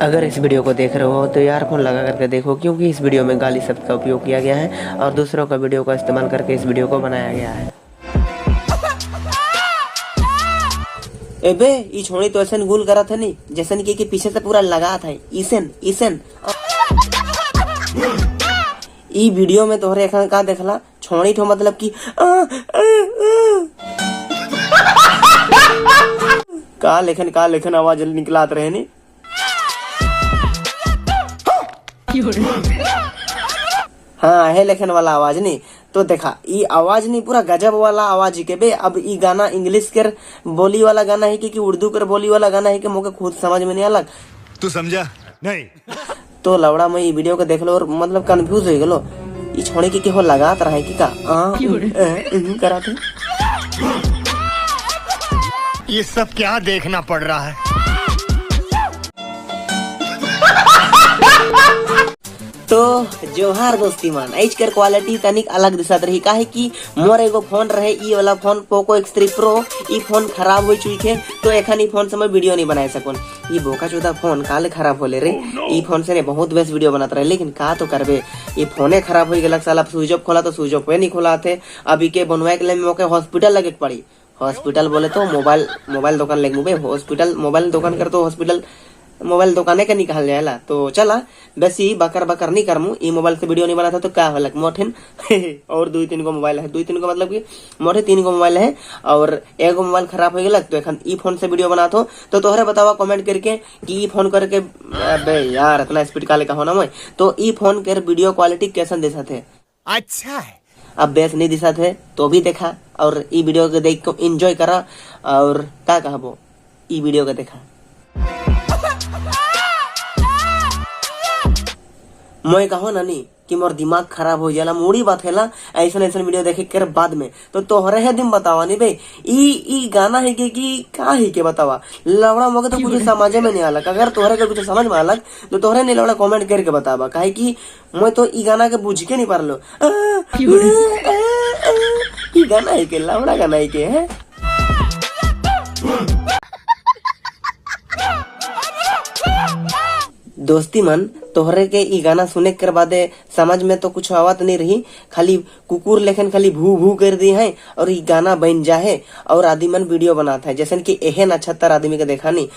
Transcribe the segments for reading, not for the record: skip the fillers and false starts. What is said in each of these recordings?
अगर इस वीडियो को देख रहे हो तो ईयरफोन लगा करके देखो, क्योंकि इस वीडियो में गाली शब्द का उपयोग किया गया है और दूसरों का वीडियो का इस्तेमाल करके इस वीडियो को बनाया गया है। एबे ई छोड़ी तो ऐसा गुल करा था नहीं जैसन कि पीछे से पूरा लगा था ईसन ईसन। ई वीडियो में तोहरे एखन का देखला छोड़ी तो मतलब कि का लेखन आवाज निकलात रहे नी। हाँ है लेखन वाला आवाज नहीं तो देखा ई आवाज नहीं पूरा गजब वाला आवाज के बे। अब ई गाना इंग्लिश कर बोली वाला गाना है कि उर्दू कर बोली वाला गाना है कि मुझे खुद समझ में नहीं अलग। तू समझा नहीं तो लवड़ा मैं ई वीडियो को देखलो और मतलब कंफ्यूज हो गलो ई छोड़े की हो लगात रहा है कि का करा थे। ये सब क्या देखना पड़ रहा है। तो जोहार दोस्ती मान आज कर क्वालिटी तनिक अलग दिशत रही काहे कि मोर एगो फोन रहे ई वाला फोन पोको X3 Pro। ई फोन खराब हो चुकी है तो एखन ई फोन से मैं वीडियो नहीं बना सकूं। ई बोका चोदा फोन काले खराब होले रे। ई फोन से ने बहुत बेस्ट वीडियो बनाता रहे लेकिन का तो करबे ई फोने खराब हो गलक साला स्विच ऑफ खोला तो स्विच ऑफ नहीं खोला थे। अभी के बनवाए के लिए मौके हॉस्पिटल लगे पड़ी। हॉस्पिटल बोले तो मोबाइल दुकान लेके मुबे हॉस्पिटल मोबाइल दुकान कर तो हॉस्पिटल मोबाइल दुकाने का निकाल जाएला। तो चला बेसी बकर नहीं करमू ई मोबाइल से वीडियो नहीं बना था तो क्या होलक मोठिन और 2-3 गो मोबाइल है 2-3 गो मतलब कि मोठे 3 गो मोबाइल है और एगो मोबाइल खराब हो गलक तो एखन ई फोन से वीडियो बना तो तोहरे बतावा कमेंट करके कि ई फोन करके अबे यार इतना स्पीड काले का होना मैं तो ई फोन के वीडियो क्वालिटी कैसन दिशा थे। अच्छा है अब बेस नहीं दिशा थे तो भी देखा और ई वीडियो को देख को एंजॉय करा और क्या कहबो ई वीडियो को देखा। मैं कहो नानी कि मोर दिमाग खराब हो जाला मूडी बात हैला ऐसा वीडियो देखे कर बाद में तो तोहरे है दिन बतावा नहीं भाई ई गाना है कि का है के बतावा लवड़ा मगे तो कुछ समझ में नहीं अलग। अगर तोहरे के कुछ समझ में अलग तो तोहरे नहीं लवड़ा कमेंट करके बतावा काहे कि मैं तो ई गाना के बुझ के नहीं पारलो। ई गाना है के लवड़ा गाना है के है। दोस्ती मन तोहरे के ई गाना सुने कर बादे समझ में तो कुछ आवत नहीं रही खाली कुकुर लेखन खाली भू भू कर दी है और ई गाना बन जाए और आदमी मन वीडियो बनाता है जैसे कि एहन 78 आदमी के देखा नहीं।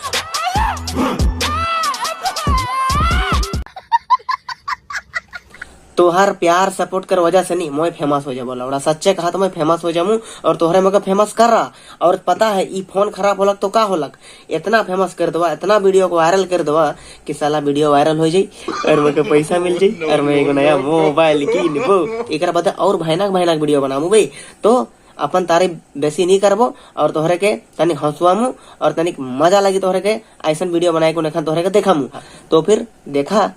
तोहार प्यार सपोर्ट कर वजह से नहीं मैं फेमस हो जाबो लौड़ा सच्चे कहा तो मैं फेमस हो जाऊं और तोहरे मगर फेमस कर रहा और पता है ई फोन खराब होलक तो का होलक इतना फेमस कर दवा इतना वीडियो को वायरल कर दवा कि साला वीडियो वायरल हो जाई और मके पैसा मिल जाई और मैं एगो नया मोबाइल किनबो एकरा बाद और भयानक वीडियो बनामु भाई। तो अपन तारीफ बेसी नहीं करबो और तोहरे के तनिक हंसवामु और तनिक मजा लगी तोहरे के ऐसा वीडियो बनाए को नखन तोहरे के देखामु तो फिर देखा।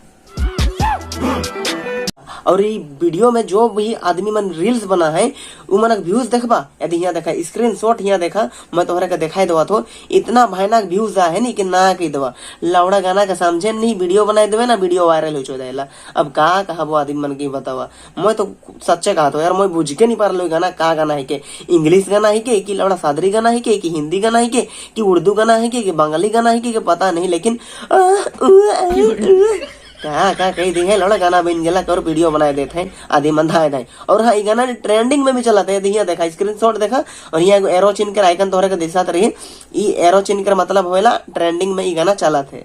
और ये वीडियो में जो भी आदमी मन रील्स बना है उ मन व्यूज देखबा यदि यहाँ देखा स्क्रीनशॉट यहाँ देखा मैं तोहरे का दिखाई दवा तो इतना भयानक व्यूज आ है नहीं कि ना कही दवा लौड़ा गाना का समझे नहीं वीडियो बनाए देवे ना वीडियो वायरल हो जाएला। अब का कहा वो आदमी मन की बतावा मैं तो सच्चे कहा तो यार मैं बुझ के नहीं पा रहा गाना का गाना है के इंग्लिश गाना है के कि लौड़ा सादरी गाना है के कि हिंदी गाना है के कि उर्दू गाना है के बंगाली गाना है के पता नहीं लेकिन क्या कही दी है लौड़ा गाना बन गया और वीडियो बनाए देते हैं आदि मंदा है। और हाँ ये गाना ट्रेंडिंग में भी चलाते हैं यहाँ देखा स्क्रीनशॉट देखा और यहाँ एरो चिन्ह कर आइकन तोहरे के दिशा रही ई एरो चिन्ह कर मतलब होएला ट्रेंडिंग में ये गाना चला थे।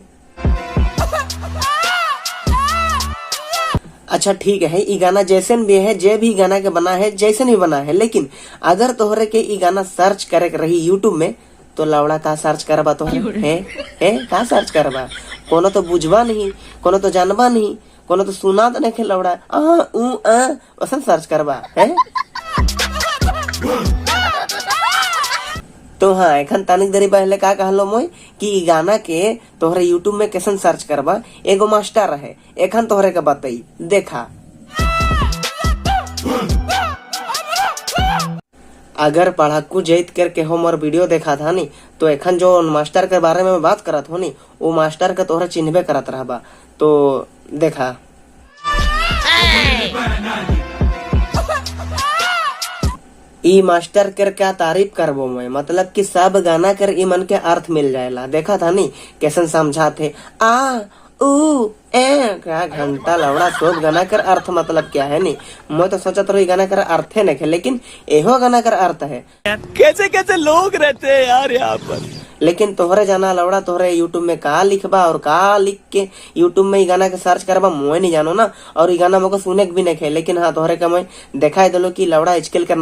अच्छा ठीक है ये गाना जैसन भी है जे भी गाना के बना है जैसन भी बना है लेकिन अगर तोहरे के ये गाना सर्च करे रही यूट्यूब में तो लौड़ा का सर्च करबा तो है का सर्च करबा कोनो तो बुझवा नहीं कोनो तो जानबा नहीं कोनो तो सुना तो नहीं लौड़ा वसन सर्च करबा है। तो हाँ एखन तनिक देरी पहले का कहलो मोय कि गाना के तोहरे यूट्यूब में कैसन सर्च करबा एगो मास्टर रहे एखन तोहरे के बताई देखा। अगर पढ़ाकू जैत करके हम और वीडियो देखा था नी तो एखन जो मास्टर के बारे में बात करत हो नी वो मास्टर के तोहरा चिन्हबे करत रहबा तो देखा। ई मास्टर कर क्या तारीफ करबो मैं मतलब कि सब गाना कर ई मन के अर्थ मिल जाएला देखा था नी कैसन समझा थे क्या घंटा लवड़ा सब गाना कर अर्थ मतलब क्या है नी। मैं तो सोचा था गाना कर अर्थ है नहीं, लेकिन एहो गाना कर अर्थ है। कैसे कैसे लोग रहते हैं यार यहाँ पर। लेकिन तोहरे जाना लवड़ा, तोहरे यूट्यूब में का लिखबा और का लिख के यूट्यूब में ई गाना के सर्च करबा, मुझे नहीं जानो ना। और ई गाना मुझको सुने भी नहीं खे, लेकिन हाँ तोहरे का मैं दिखाई दिलो कि लवड़ा आजकल कर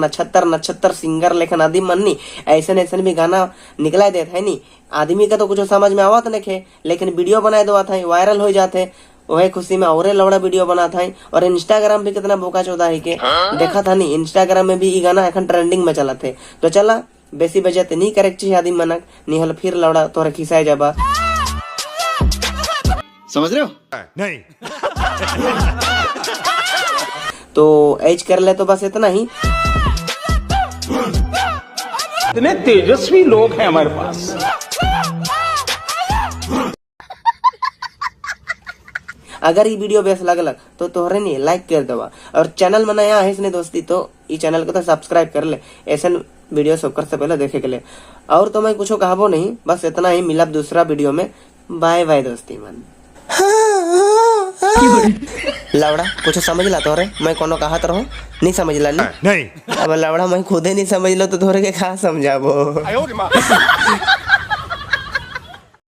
नक्षत्र सिंगर लेखन आदि मननी ऐसे ऐसे भी गाना निकला देते है नी। आदमी का तो कुछ समझ में आवत नहीं खे, लेकिन वीडियो बनाए दो था, वायरल हो जाते। वही खुशी में और लवड़ा वीडियो बना था। और इंस्टाग्राम भी कितना बोका चौधा है के देखा था नी। इंस्टाग्राम में भी ई गाना এখন ट्रेंडिंग में चला थे। तो चला बेसी बजत नहीं करे चाहिए आदमी मनक, नहीं हल फिर लवड़ा तोहरे खिसाए जाबा। समझ रहे हो? नहीं। तो एज कर ले तो बस इतना ही। इतने तेजस्वी लोग हैं हमारे पास। अगर ये वीडियो बेस लगलक तो तोहरे नहीं लाइक कर दवा। और चैनल में नया है इसने दोस्ती तो ये चैनल को तो सब्सक्राइब कर ले, ऐसे वीडियो सबकर से पहले देखे के लिए। और तो मैं कुछ कहबो नहीं, बस इतना ही। मिलब दूसरा वीडियो में। बाय बाय दोस्ती मन। लवड़ा कुछ समझ ला तोरे, मैं कोनो कहत रहो नहीं समझ ला नहीं। अब लवड़ा मैं खुदे नहीं समझ लो तो तोरे के कहा समझाबो।